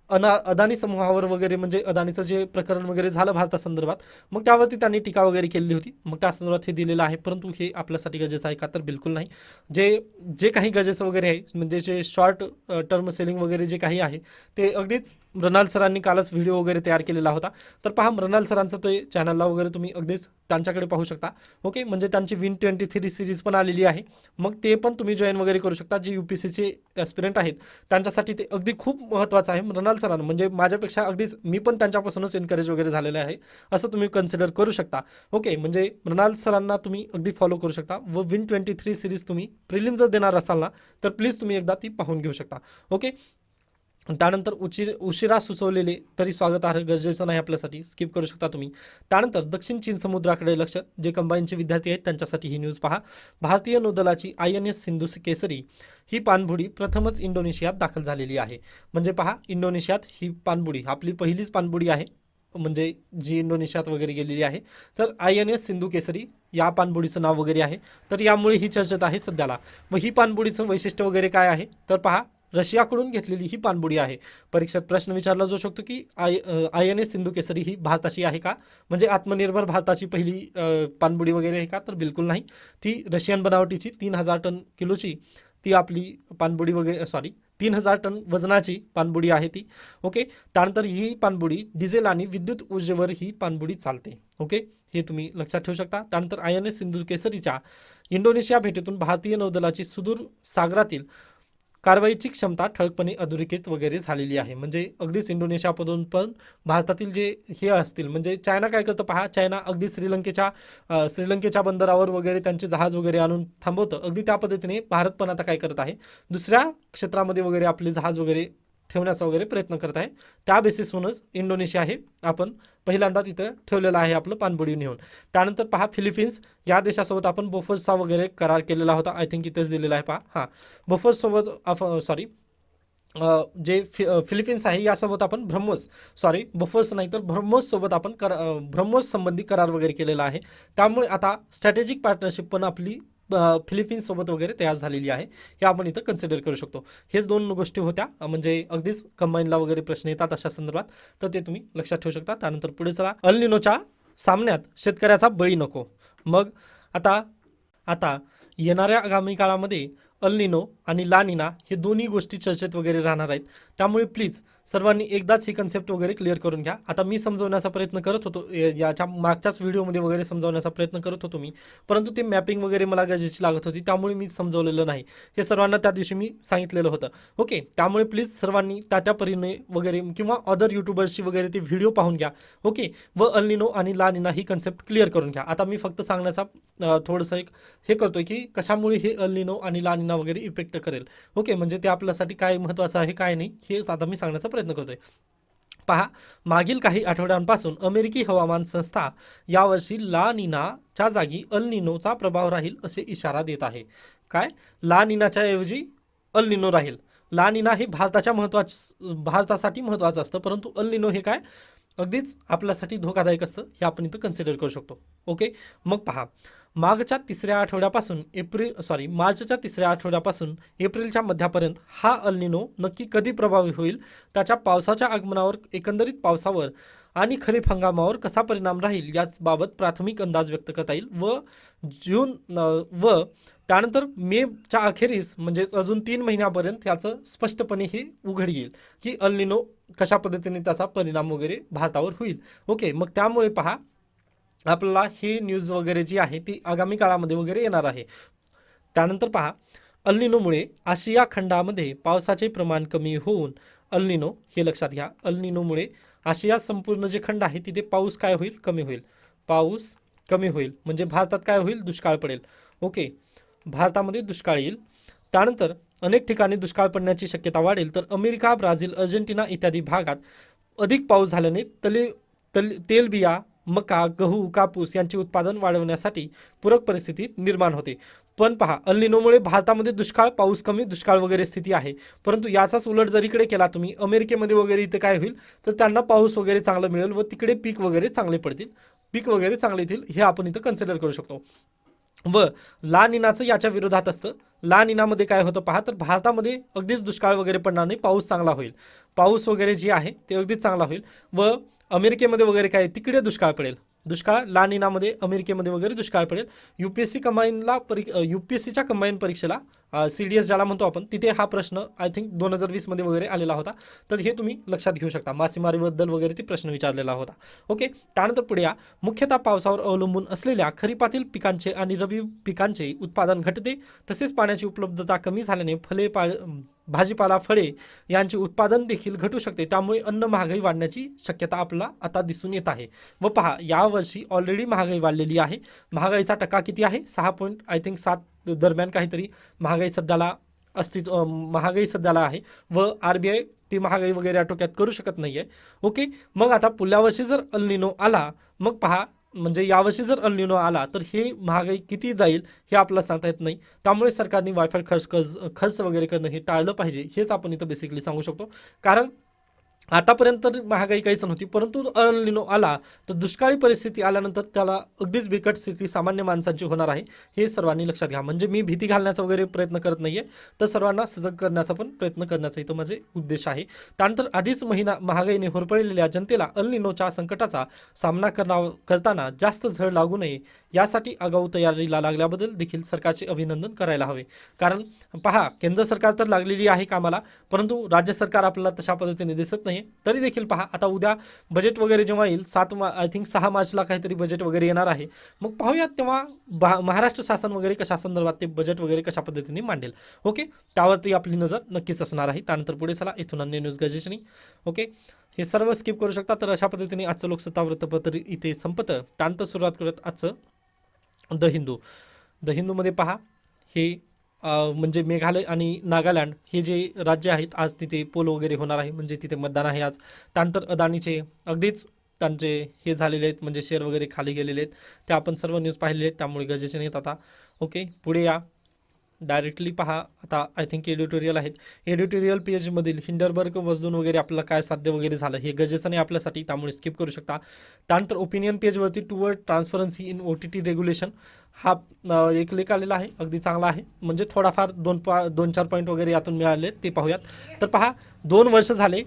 अदानी समूहावर वगैरे म्हणजे अदानीचं जे प्रकरण वगैरे झालं भारतासंदर्भात मग त्यावरती त्यांनी टीका वगैरे केलेली होती. मग त्या संदर्भात हे दिलेलं आहे परंतु हे आपल्यासाठी गरजेचं आहे का तर बिलकुल नाही. जे काही गरजेचं वगैरे आहे म्हणजे जे शॉर्ट टर्म सेलिंग वगैरे जे काही आहे ते अगदीच मृणाल सरांनी कालच व्हिडिओ वगैरे तयार केलेला होता. तर पहा मृणाल सरांचं ते चॅनलला वगैरे तुम्ही अगदीच त्यांच्याकडे पाहू शकता. ओके, म्हणजे त्यांची Win23 सिरीज पण आलेली आहे. मग ते पण तुम्ही जॉईन वगैरे करू शकता. जे UPSCचे ॲस्पिरंट आहेत त्यांच्यासाठी ते अगदी खूप महत्त्वाचं आहे. मृणाल सरांना म्हणजे माझ्यापेक्षा अगदीच मी पण त्यांच्यापासूनच एनकरेज वगैरे झालेलं आहे असं तुम्ही कन्सिडर करू शकता. ओके, म्हणजे मृणाल सरांना तुम्ही अगदी फॉलो करू शकता व Win23 सिरीज तुम्ही प्रिलिम जर देणार असाल ना तर प्लीज तुम्ही एकदा ती पाहून घेऊ शकता. ओके, त्यानंतर उशिरा सुचवलेले तरी स्वागतार्ह, गरजेचं नाही आपल्यासाठी, स्किप करू शकता तुम्ही. त्यानंतर दक्षिण चीन समुद्राकडे लक्ष, जे कंबाईनचे विद्यार्थी आहेत त्यांच्यासाठी ही न्यूज पहा. भारतीय नौदलाची INS सिंधू केसरी ही पाणबुडी प्रथमच इंडोनेशियात दाखल झालेली आहे. म्हणजे पहा, इंडोनेशियात ही पाणबुडी आपली पहिलीच पाणबुडी आहे, म्हणजे जी इंडोनेशियात वगैरे गेलेली आहे. तर INS सिंधू केसरी या पाणबुडीचं नाव वगैरे आहे. तर यामुळे ही चर्चेत आहे सध्याला. व ही पाणबुडीचं वैशिष्ट्य वगैरे काय आहे तर पहा, रशियाकडून घेतलेली ही पाणबुडी आहे. परीक्षेत प्रश्न विचारला जाऊ शकतो की INS सिंधू केसरी ही भारताची आहे का, म्हणजे आत्मनिर्भर भारताची पहिली पाणबुडी वगैरे आहे का, तर बिलकुल नाही. ती रशियन बनावटीची 3000 टन किलोची ती आपली पाणबुडी वगैरे 3000 टन वजनाची पाणबुडी आहे ती. ओके. त्यानंतर ही पाणबुडी डिझेल आणि विद्युत ऊर्जेवर ही पाणबुडी चालते. ओके, हे तुम्ही लक्षात ठेवू शकता. त्यानंतर INS सिंधू केसरीच्या इंडोनेशिया भेटीतून भारतीय नौदलाची सुदूर सागरातील कारवाईची क्षमता ठळकपणे अधोरेखित वगैरे झालेली आहे. म्हणजे अगदीच इंडोनेशियामधून पण भारतातील जे हे असतील, म्हणजे चायना काय करतं पहा, चायना अगदी श्रीलंकेच्या बंदरावर वगैरे त्यांचे जहाज वगैरे आणून थांबवतं. अगदी त्या पद्धतीने भारत पण आता काय करत आहे, दुसऱ्या क्षेत्रामध्ये वगैरे आपले जहाज वगैरे ठेवण्याचा वगैरे प्रयत्न करत आहे. त्या बेसिसवरूनच इंडोनेशिया हे आपण पहिल्यांदा तिथं ठेवलेलं आहे आपलं पाणबुडी नेऊन. त्यानंतर पहा, फिलिपिन्स या देशासोबत आपण बोफोर्सचा वगैरे करार केलेला होता. आय थिंक इथेच दिलेला आहे पहा. हां, बोफोर्ससोबत जे फिलिपिन्स आहे यासोबत आपण बोफोर्स नाही तर ब्रह्मोससोबत आपण ब्रह्मोस संबंधी करार वगैरे केलेला आहे. त्यामुळे आता स्ट्रॅटेजिक पार्टनरशिप पण आपली फिलिपिन्ससोबत वगैरे तयार झालेली आहे. हे आपण इथं कन्सिडर करू शकतो. हेच दोन गोष्टी होत्या, म्हणजे अगदीच कंबाईनला वगैरे प्रश्न येतात अशा संदर्भात, तर ते तुम्ही लक्षात ठेवू शकता. त्यानंतर पुढे चला, अल निनोच्या सामन्यात शेतकऱ्याचा बळी नको. मग आता येणाऱ्या आगामी काळामध्ये अल निनो आणि ला निना हे दोन्ही गोष्टी चर्चेत वगैरे राहणार आहेत. त्यामुळे प्लीज सर्वांनी एकदाच ही कन्सेप्ट वगैरे क्लिअर करून घ्या. आता मी समजवण्याचा प्रयत्न करत होतो, याच्या मागच्याच व्हिडिओमध्ये वगैरे समजवण्याचा प्रयत्न करत होतो मी, परंतु ते मॅपिंग वगैरे मला गरजेची लागत होती, त्यामुळे मी समजवलेलं नाही. हे सर्वांना त्या दिवशी मी सांगितलेलं होतं. ओके, त्यामुळे प्लीज सर्वांनी त्या परीने वगैरे किंवा अदर यूट्यूबर्सची वगैरे ते व्हिडिओ पाहून घ्या. ओके, व अल निनो आणि ला निना ही कन्सेप्ट क्लिअर करून घ्या. आता मी फक्त सांगण्याचा थोडंसं एक हे करतोय की कशामुळे हे अल निनो आणि ला निना वगैरे इफेक्ट करेल. ओके, म्हणजे ते आपल्यासाठी काय महत्त्वाचं आहे काय नाही हे आता मी सांगण्याचा प्रयत्न करतोय. पहा, मागील काही आठवड्यांपासून अमेरिकी हवामान संस्था यावर्षी ला निनाच्या जागी अल निनोचा प्रभाव राहील असे इशारा देत आहे. काय, ला निनाच्या ऐवजी अल निनो राहील. ला निना हे भारतासाठी महत्त्वाचं असतं, परंतु अल निनो हे काय अगदीच आपल्यासाठी धोकादायक असतं, हे आपण इथं कन्सिडर करू शकतो. ओके, मग पहा, मार्चच्या तिसऱ्या आठवड्यापासून एप्रिलच्या मध्यापर्यंत हा अल निनो नक्की कधी प्रभावी होईल, त्याच्या पावसाच्या आगमनावर, एकंदरीत पावसावर आणि खरीप हंगामावर कसा परिणाम राहील याबाबत प्राथमिक अंदाज व्यक्त करता येईल. व त्यानंतर मेच्या अखेरीस, म्हणजेच अजून 3 महिन्यापर्यंत याचं स्पष्टपणे हे उघड येईल की अल निनो कशा पद्धतीने त्याचा परिणाम वगैरे भारतावर होईल. ओके, मग त्यामुळे पहा, आपल्याला ही न्यूज वगैरे जी आहे ती आगामी काळामध्ये वगैरे येणार आहे. त्यानंतर पहा, अल निनोमुळे आशिया खंडामध्ये पावसाचे प्रमाण कमी होऊन, अल निनो हे लक्षात घ्या, अल निनोमुळे आशिया संपूर्ण जे खंड आहे तिथे पाऊस काय होईल, कमी होईल. पाऊस कमी होईल म्हणजे भारतात काय होईल, दुष्काळ पडेल. ओके, भारतामध्ये दुष्काळ येईल. त्यानंतर अनेक ठिकाणी दुष्काळ पडण्याची शक्यता वाढेल. तर अमेरिका, ब्राझील, अर्जेंटिना इत्यादी भागात अधिक पाऊस झाल्याने तेलबिया, मका, गहू, कापूस यांचे उत्पादन वाढवण्यासाठी पूरक परिस्थिती निर्माण होते. पण पहा, अल निनोमुळे भारतामध्ये दुष्काळ, पाऊस कमी, दुष्काळ वगैरे स्थिती आहे. परंतु याचाच उलट जर इकडे केला तुम्ही, अमेरिकेमध्ये वगैरे इथे काय होईल, तर त्यांना पाऊस वगैरे चांगला मिळेल व तिकडे पीक वगैरे चांगले येतील. हे आपण इथं कन्सिडर करू शकतो. व ला निनाचं याच्या विरोधात असतं. ला निनामध्ये काय होतं पहा, तर भारतामध्ये अगदीच दुष्काळ वगैरे पडणार नाही, पाऊस चांगला होईल. पाऊस वगैरे जे आहे ते अगदीच चांगला होईल. व अमेरिकेमध्ये वगैरे काय, तिकडे दुष्काळ पडेल. ला निनामध्ये अमेरिकेमध्ये वगैरे दुष्काळ पडेल. UPSCच्या कंबाईन परीक्षेला CDS ज्याला म्हणतो आपण, तिथे हा प्रश्न आय थिंक 2020 मध्ये वगैरे आलेला होता. तर हे तुम्ही लक्षात घेऊ शकता, मासेमारीबद्दल वगैरे ते प्रश्न विचारलेला होता. ओके, त्यानंतर पुढे या, मुख्यतः पावसावर अवलंबून असलेल्या खरीपातील पिकांचे आणि रब्बी पिकांचे उत्पादन घटते. तसेच पाण्याची उपलब्धता कमी झाल्याने भाजीपाला, फळे यांचे उत्पादन देखील घटू शकते. त्यामुळे अन्न महागाई वाढण्याची शक्यता आपल्याला आता दिसून येत आहे. व पहा, यावर्षी ऑलरेडी महागाई वाढलेली आहे. महागाईचा टक्का किती आहे, 6.7 दरम्यान काहीतरी महागाई सध्याला आहे. व RBI ती महागाई वगैरे आटोक्यात करू शकत नाही आहे. ओके, मग आता पुढल्या वर्षी जर अल निनो आला, मग पहा म्हणजे यावर्षी जर अल निनो आला तर ही महागाई किती जाईल हे आपल्याला सांगता येत नाही. त्यामुळे सरकारने वायफाय खर्च वगैरे करणं हे टाळलं पाहिजे, हेच आपण इथं बेसिकली सांगू शकतो. कारण आतापर्यंत तर महागाई काहीच नव्हती, परंतु अल निनो आला तर दुष्काळी परिस्थिती आल्यानंतर त्याला अगदीच बिकट स्थिती सामान्य माणसांची होणार आहे, हे सर्वांनी लक्षात घ्या. म्हणजे मी भीती घालण्याचा वगैरे प्रयत्न करत नाहीये, तर सर्वांना सजग करण्याचा पण प्रयत्न करण्याचा इथं माझे उद्देश आहे. त्यानंतर आधीच महागाईने होरपळलेल्या जनतेला अल निनोच्या संकटाचा सामना करताना जास्त झळ लागू नये यासाठी आगाऊ तयारीला लागल्याबद्दल देखील सरकारचे अभिनंदन करायला हवे. कारण पहा, केंद्र सरकार तर लागलेली आहे कामाला, परंतु राज्य सरकार आपल्याला तशा पद्धतीने दिसत नाही. तरी देखील पहा, आता उद्या बजेट वगैरे जेव्हा येईल, आय थिंक 6 मार्चला काहीतरी बजेट वगैरे येणार आहे. मग पाहूयात तेव्हा महाराष्ट्र शासन वगैरे कशा संदर्भात ते बजेट वगैरे कशा पद्धतीने मांडेल. ओके, त्यावरती आपली नजर नक्कीच असणार आहे. त्यानंतर पुढे चला, इथून अन्य न्यूज गजेशनी. ओके, हे सर्व स्किप करू शकता. तर अशा पद्धतीने आजचं लोकसत्ता वृत्तपत्र इथे संपतं. त्यानंतर सुरुवात करत आजचं द हिंदूमध्ये पहा, हे म्हणजे मेघालय आणि नागालँड हे जे राज्य आहेत, आज तिथे पोल वगैरे होणार आहे, म्हणजे तिथे मतदान आहे आज. त्यानंतर अदानीचे अगदीच त्यांचे हे झालेले आहेत, म्हणजे शेअर वगैरे खाली गेलेले आहेत, ते आपण सर्व न्यूज पाहिलेले आहेत, त्यामुळे गजेशन येत आता. ओके, पुढे या डायरेक्टली पहा. आता आय थिंक एडिटोरियल आहेत. एडिटोरियल पेजमधील हिंडरबर्ग वजून वगैरे आपल्याला काय साध्य वगैरे झालं हे गजेशन आहे आपल्यासाठी, त्यामुळे स्किप करू शकता. त्यानंतर ओपिनियन पेजवरती toward transparency in OTT regulation हा एक लेख आलेला आहे, अगदी चांगला आहे. म्हणजे थोडाफार 2-4 पॉईंट वगैरे यातून मिळाले, ते पाहूयात. तर पहा, 2 वर्ष झाले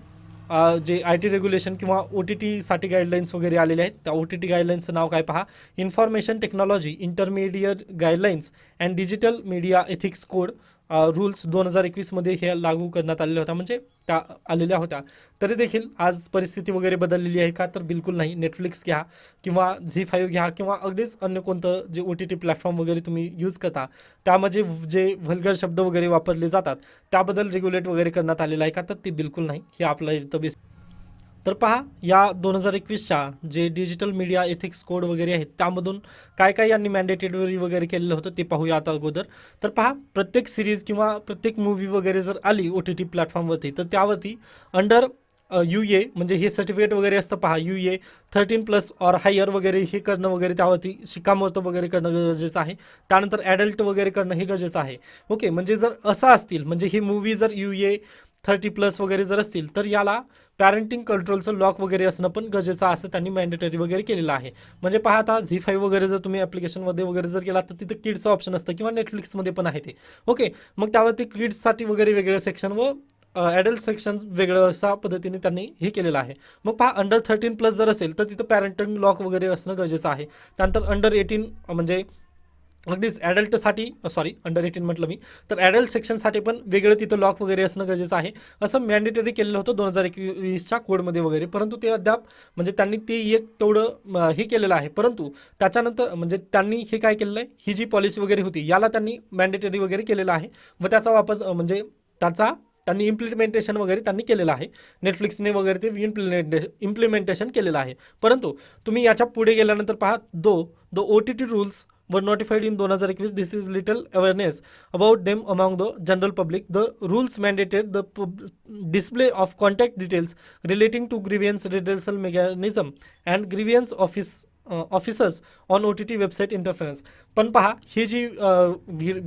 जे IT रेग्युलेशन किंवा OTTसाठी गाईडलाईन्स वगैरे आलेले आहेत. त्या OTT गाईडलाईन्सचं नाव काय पहा, information technology intermediate guidelines and digital media ethics code rules 2021मध्ये हे लागू करण्यात आलेल्या होत्या, म्हणजे त्या आलेल्या होत्या. तरी देखील आज परिस्थिती वगैरे बदललेली आहे का, तर बिलकुल नाही. नेटफ्लिक्स घ्या किंवा ZEE5 घ्या किंवा अगदीच अन्य कोणतं जे OTT प्लॅटफॉर्म वगैरे तुम्ही यूज करता, त्यामध्ये जे व्हल्गर शब्द वगैरे वापरले जातात त्याबद्दल रेग्युलेट वगैरे करण्यात आलेलं आहे का, तर ते बिलकुल नाही. हे आपलं इथं तर पहा, या 2021च्या जे डिजिटल मीडिया एथिक्स कोड वगैरे आहेत त्यामधून काय काय यांनी मॅन्डेटरी वगैरे केलेलं होतं ते पाहूया आता अगोदर. तर पहा, प्रत्येक सिरीज किंवा प्रत्येक मूवी वगैरे जर आली OTT प्लॅटफॉर्मवरती, तर त्यावरती अंडर UA म्हणजे हे सर्टिफिकेट वगैरे असतं पहा, UA 13+ ऑर हायर वगैरे हे करणं वगैरे, त्यावरती शिक्कामोर्तब वगैरे करणं गरजेचं आहे. त्यानंतर ॲडल्ट वगैरे करणं हे गरजेचं आहे. ओके, म्हणजे जर असं असतील, म्हणजे ही मूवी जर UA 30+ वगैरे जर असतील, तर याला पॅरेंटिंग कंट्रोलचं लॉक वगैरे असणं पण गरजेचं असं त्यांनी मॅन्डेटरी वगैरे केलेलं आहे. म्हणजे पहा, आता ZEE5 वगैरे जर तुम्ही ॲप्लिकेशनमध्ये वगैरे जर केला तर तिथं किड्सचं ऑप्शन असतं किंवा नेटफ्लिक्समध्ये पण आहे ते. ओके, मग त्यावरती किड्ससाठी वगैरे वेगळं सेक्शन व ॲडल्ट सेक्शन वेगळं अशा पद्धतीने त्यांनी हे केलेलं आहे. मग पहा, अंडर 13+ जर असेल तर तिथं पॅरेंटिंग लॉक वगैरे असणं गरजेचं आहे. त्यानंतर अंडर 18 म्हणजे अगदीच ॲडल्टसाठी, अंडर 18 म्हटलं मी, तर ॲडल्ट सेक्शनसाठी पण वेगळं तिथं लॉक वगैरे असणं गरजेचं आहे. असं मॅन्डेटरी केलेलं होतं 2021च्या कोडमध्ये वगैरे, परंतु ते अद्याप म्हणजे त्यांनी ते एक तेवढं हे केलेलं आहे. परंतु त्याच्यानंतर म्हणजे त्यांनी हे काय केलेलं आहे, ही जी पॉलिसी वगैरे होती याला त्यांनी मॅन्डेटरी वगैरे केलेलं आहे व त्याचा वापर म्हणजे त्यांनी इम्प्लिमेंटेशन वगैरे त्यांनी केलेलं आहे. नेटफ्लिक्सने वगैरे ते इम्प्लिमेंटेशन केलेलं आहे. परंतु तुम्ही याच्या पुढे गेल्यानंतर पहा, the OTT rules were notified in 2021. This is little awareness about them among the general public. The rules mandated the display of contact details relating to grievance redressal mechanism and grievance officers on OTT website interference. पण पहा, ही जी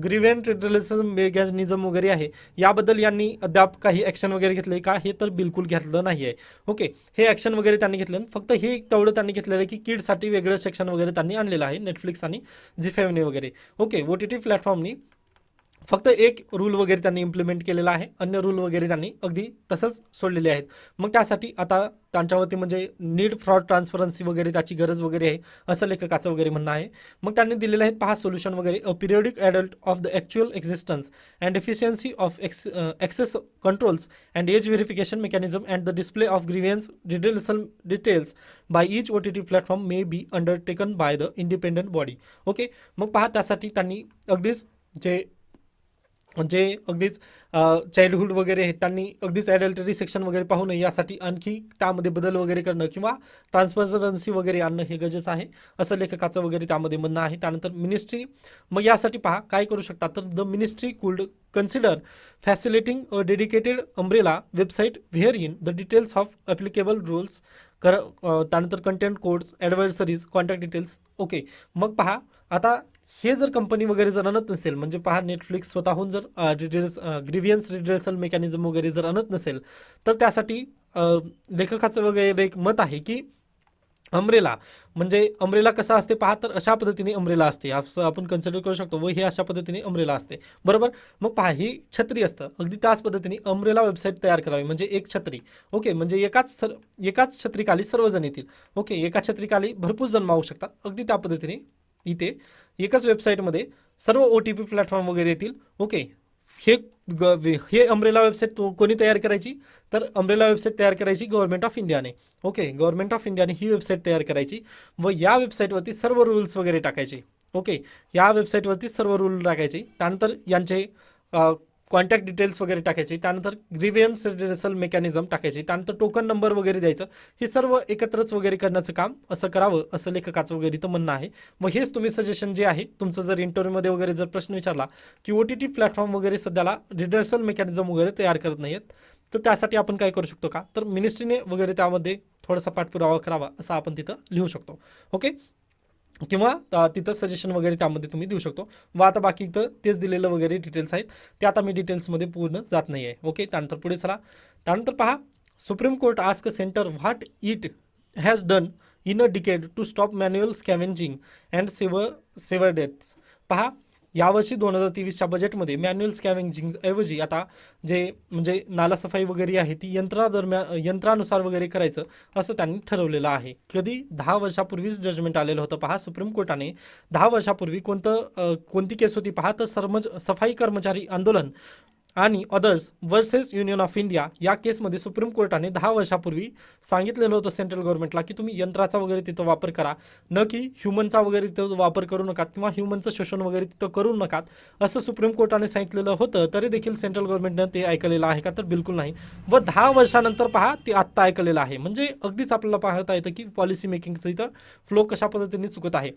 ग्रीव्हन्स रिड्रेसल मेकॅनिझम वगैरे आहे याबद्दल यांनी अद्याप काही ॲक्शन वगैरे घेतलं आहे का, हे तर बिलकुल घेतलं नाही आहे. ओके, हे ॲक्शन वगैरे त्यांनी घेतलं, फक्त हे तेवढं त्यांनी घेतलेलं आहे की किड्ससाठी वेगळं सेक्शन वगैरे त्यांनी आणलेलं आहे नेटफ्लिक्स आणि ZEE5ने वगैरे. ओके, OTT प्लॅटफॉर्मनी फक्त एक रूल वगैरे त्यांनी इम्प्लिमेंट केलेला आहे, अन्य रूल वगैरे त्यांनी अगदी तसंच सोडलेले आहेत. मग त्यासाठी आता त्यांच्यावरती म्हणजे नीड फ्रॉड ट्रान्सपरन्सी वगैरे त्याची गरज वगैरे आहे असं लेखकाचं वगैरे म्हणणं आहे. मग त्यांनी दिलेलं आहे पहा सोल्युशन वगैरे, a periodic adult of the actual existence and efficiency of access controls and age verification mechanism and the display of grievance redressal details by each OTT platform may be undertaken by the independent body. Okay, मग पहा, त्यासाठी त्यांनी अगदीच जे जे अगदीच चाइल्डहूड वगैरे आहेत त्यांनी अगदीच ॲडल्टरी सेक्शन वगैरे पाहू नये यासाठी आणखी त्यामध्ये बदल वगैरे करणं किंवा ट्रान्सपरन्सी वगैरे आणणं हे गरजेचं आहे असं लेखकाचं वगैरे त्यामध्ये म्हणणं आहे. त्यानंतर मिनिस्ट्री मग यासाठी पहा काय करू शकता तर the ministry could consider facilitating a dedicated umbrella website where in the details of applicable rules त्यानंतर content codes advisories contact details. Okay, मग पहा आता हे जर कंपनी वगैरे जर आणत नसेल म्हणजे पहा नेटफ्लिक्स स्वतःहून जर ग्रीव्हियन्स रिड्रेसल मेकॅनिझम वगैरे जर आणत नसेल तर त्यासाठी लेखकाचं वगैरे एक मत आहे की अम्ब्रेला म्हणजे अम्ब्रेला कसा असते पहा तर अशा पद्धतीने अम्ब्रेला असते असं आपण कन्सिडर करू शकतो व हे अशा पद्धतीने अम्ब्रेला असते बरोबर. मग पहा ही छत्री असतं अगदी त्याच पद्धतीने अम्ब्रेला वेबसाईट तयार करावी म्हणजे एक छत्री. ओके, म्हणजे एकाच छत्रीखाली सर्वजण येतील. ओके, एका छत्रीखाली भरपूर जण मावू शकतात अगदी त्या पद्धतीने इथे एकाच वेबसाईटमध्ये सर्व OTP प्लॅटफॉर्म वगैरे येतील. ओके, हे हे अम्ब्रेला वेबसाईट कोणी तयार करायची तर अम्ब्रेला वेबसाईट तयार करायची गव्हर्नमेंट ऑफ इंडियाने. ओके, गव्हर्नमेंट ऑफ इंडियाने ही वेबसाईट तयार करायची व या वेबसाईटवरती सर्व रूल्स वगैरे टाकायचे. ओके, या वेबसाईटवरती सर्व रूल टाकायचे. त्यानंतर यांचे कॉन्टॅक्ट डिटेल्स वगैरे टाकायचे. त्यानंतर ग्रीव्हियन्स रिड्रेसल मेकॅनिझम टाकायचे. त्यानंतर टोकन नंबर वगैरे द्यायचं. हे सर्व एकत्रच वगैरे करण्याचं काम असं करावं असं लेखकाचं वगैरे इथं म्हणणं आहे. मग हेच तुम्ही सजेशन जे आहे तुमचं जर इंटरव्ह्यूमध्ये वगैरे जर प्रश्न विचारला की OTT प्लॅटफॉर्म वगैरे सध्याला रिड्रेसल मेकॅनिझम वगैरे तयार करत नाहीत तर त्यासाठी आपण काय करू शकतो का तर मिनिस्ट्रीने वगैरे त्यामध्ये थोडासा पाठपुरावा करावा असं आपण तिथं लिहू शकतो. ओके, किंवा तिथं सजेशन वगैरे त्यामध्ये तुम्ही देऊ शकतो. व आता बाकी इथं तेच दिलेलं वगैरे डिटेल्स आहेत ते आता मी डिटेल्समध्ये पूर्ण जात नाही आहे. ओके, त्यानंतर पुढे चला. त्यानंतर पहा supreme court ask centre what it has done in a decade to stop manual scavenging and sewer deaths. पहा यावर्षी 2023च्या बजेटमध्ये मॅन्युअल स्कॅव्हेंजिंग ऐवजी आता जे म्हणजे नालासफाई वगैरे आहे ती यंत्रानुसार वगैरे करायचं असं त्यांनी ठरवलेलं आहे. कधी 10 वर्षापूर्वीच जजमेंट आलेलं होतं पहा सुप्रीम कोर्टाने 10 वर्षापूर्वी कोणती केस होती पहा तर सफाई कर्मचारी आंदोलन आणि others versus union of India या केसमध्ये सुप्रीम कोर्टाने 10 वर्षापूर्वी सांगितलेलं होतं सेंट्रल गव्हर्नमेंटला की तुम्ही यंत्राचा वगैरे तिथं वापर करा न की ह्युमनचा वगैरे तिथं वापर करू नका किंवा ह्युमनचं शोषण वगैरे तिथं करू नका असं सुप्रीम कोर्टाने सांगितलेलं होतं. तरी देखील सेंट्रल गव्हर्नमेंटनं ते ऐकलेलं आहे का तर बिलकुल नाही. व 10 वर्षानंतर पहा ते आत्ता ऐकलेलं आहे. म्हणजे अगदीच आपल्याला पाहता येतं की पॉलिसी मेकिंगचं इथं फ्लो कशा पद्धतीने चुकत आहे.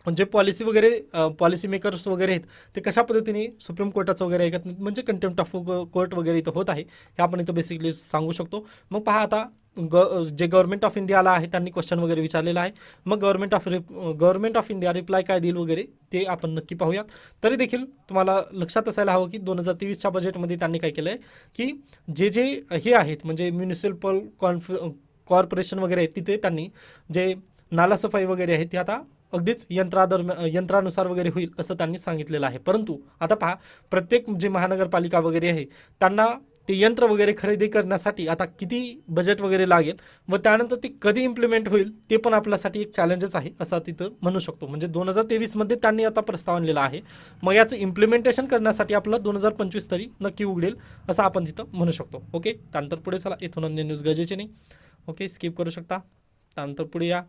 म्हणजे पॉलिसी मेकर्स वगैरे आहेत ते कशा पद्धतीने सुप्रीम कोर्टाचं वगैरे ऐकत नाहीत म्हणजे कंटेम्प्ट ऑफ कोर्ट वगैरे इथं होत आहे हे आपण इथं बेसिकली सांगू शकतो. मग पहा आता जे गव्हर्नमेंट ऑफ इंडियाला आहे त्यांनी क्वेश्चन वगैरे विचारलेला आहे. मग गव्हर्नमेंट ऑफ इंडिया रिप्लाय काय देईल वगैरे ते आपण नक्की पाहूयात. तरी देखील तुम्हाला लक्षात असायला हवं की 2023च्या बजेटमध्ये त्यांनी काय केलं आहे की जे हे आहेत म्हणजे म्युनिसिपल कॉर्पोरेशन वगैरे आहेत तिथे त्यांनी जे नालासफाई वगैरे आहे ती आता अगदीच यंत्रानुसार वगैरे होईल असं त्यांनी सांगितलेलं आहे. परंतु आता पहा प्रत्येक जे महानगरपालिका वगैरे आहे त्यांना ते यंत्र वगैरे खरेदी करण्यासाठी आता किती बजेट वगैरे लागेल व त्यानंतर ते कधी इम्प्लिमेंट होईल ते पण आपल्यासाठी एक चॅलेंजच आहे असं तिथं म्हणू शकतो. म्हणजे 2023मध्ये त्यांनी आता प्रस्ताव आणलेला आहे. मग याचं इम्प्लिमेंटेशन करण्यासाठी आपलं 2025 तरी नक्की उघडेल असं आपण तिथं म्हणू शकतो. ओके, त्यानंतर पुढे चला. इथून अन्य न्यूज गरजेचे नाही. ओके, स्किप करू शकता. त्यानंतर पुढे या.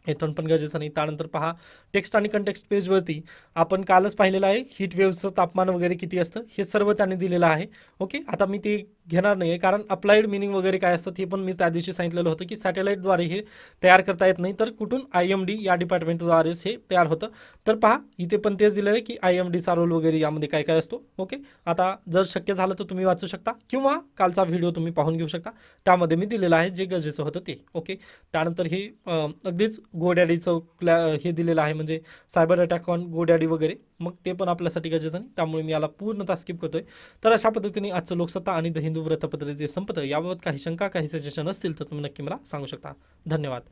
इथून पण गरजेचं नाही. त्यानंतर पहा टेक्स्ट आणि कंटेक्स्ट पेजवरती आपण कालच पाहिलेलं आहे हीट वेव्हचं तापमान वगैरे किती असतं हे सर्व त्यांनी दिलेलं आहे. ओके, आता मी ते घेणार नाही आहे कारण अप्लाइड मिनिंग वगैरे काय असतं हे पण मी त्या दिवशी सांगितलेलं होतं की सॅटेलाईटद्वारे हे तयार करता येत नाही तर कुठून IMD या डिपार्टमेंटद्वारेच हे तयार होतं. तर पहा इथे पण तेच दिलेलं आहे की IMDचा रोल वगैरे यामध्ये काय काय असतो. ओके, आता जर शक्य झालं तर तुम्ही वाचू शकता किंवा कालचा व्हिडिओ तुम्ही पाहून घेऊ शकता त्यामध्ये मी दिलेलं आहे जे गरजेचं होतं ते. ओके, त्यानंतर हे अगदीच गोडॅडीचं हे दिलेलं आहे म्हणजे सायबर अटॅक ऑन गोडॅडी वगैरे मग ते पण आपल्यासाठी गरजेचं नाही त्यामुळे मी याला पूर्णतः स्किप करतोय. तर अशा पद्धतीने आजचं लोकसत्ता आणि द हिंदू वृत्तपत्र ते संपतं. याबाबत काही शंका काही सजेशन असतील तर तुम्ही नक्की मला सांगू शकता. धन्यवाद.